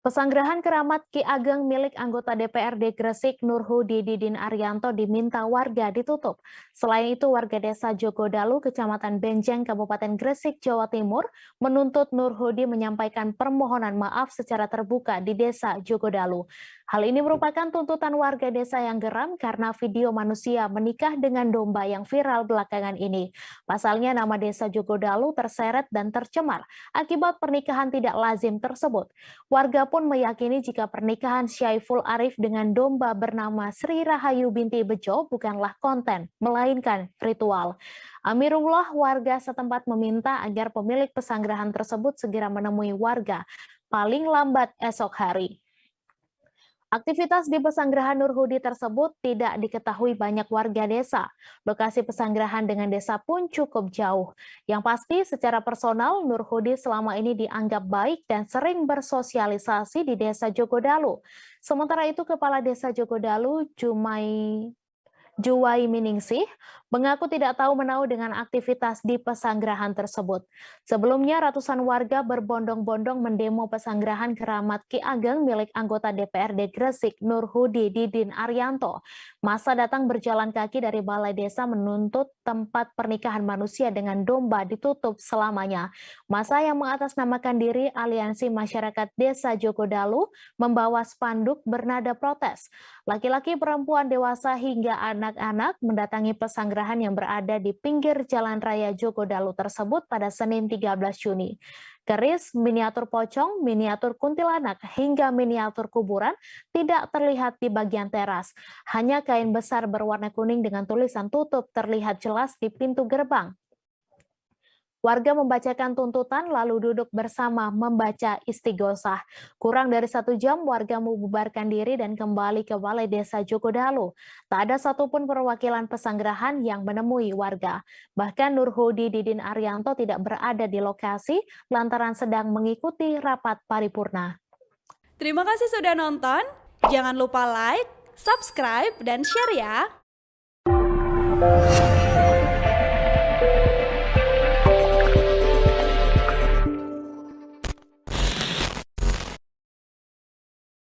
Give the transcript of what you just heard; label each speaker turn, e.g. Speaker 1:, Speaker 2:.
Speaker 1: Pesanggerahan keramat Ki Ageng milik anggota DPRD Gresik Nurhudi Didin Arianto diminta warga ditutup. Selain itu, warga desa Jogodalu, Kecamatan Benjeng, Kabupaten Gresik, Jawa Timur, menuntut Nurhudi menyampaikan permohonan maaf secara terbuka di desa Jogodalu. Hal ini merupakan tuntutan warga desa yang geram karena video manusia menikah dengan domba yang viral belakangan ini. Pasalnya, nama desa Jogodalu terseret dan tercemar akibat pernikahan tidak lazim tersebut. Warga pun meyakini jika pernikahan Syaiful Arif dengan domba bernama Sri Rahayu binti Bejo bukanlah konten, melainkan ritual. Amirullah, warga setempat meminta agar pemilik pesanggerahan tersebut segera menemui warga, paling lambat esok hari. Aktivitas di pesanggerahan Nurhudi tersebut tidak diketahui banyak warga desa. Lokasi pesanggerahan dengan desa pun cukup jauh. Yang pasti secara personal Nurhudi selama ini dianggap baik dan sering bersosialisasi di desa Jogodalu. Sementara itu Kepala Desa Jogodalu Juwai Miningsih mengaku tidak tahu menau dengan aktivitas di pesanggerahan tersebut. Sebelumnya ratusan warga berbondong-bondong mendemo pesanggerahan keramat Ki Ageng milik anggota DPRD Gresik Nurhudi Didin Arianto. Masa datang berjalan kaki dari balai desa menuntut tempat pernikahan manusia dengan domba ditutup selamanya. Masa yang mengatasnamakan diri Aliansi Masyarakat Desa Jogodalu membawa spanduk bernada protes. Laki-laki, perempuan, dewasa hingga anak-anak mendatangi pesanggerahan yang berada di pinggir Jalan Raya Jogodalu tersebut pada Senin 13 Juni. Keris, miniatur pocong, miniatur kuntilanak, hingga miniatur kuburan tidak terlihat di bagian teras. Hanya kain besar berwarna kuning dengan tulisan tutup terlihat jelas di pintu gerbang. Warga membacakan tuntutan lalu duduk bersama membaca istighosah. Kurang dari 1 jam warga membubarkan diri dan kembali ke Balai Desa Jogodalu. Tak ada satupun perwakilan pesanggerahan yang menemui warga. Bahkan Nurhudi Didin Arianto tidak berada di lokasi lantaran sedang mengikuti rapat paripurna.
Speaker 2: Terima kasih sudah nonton. Jangan lupa like, subscribe, dan share ya.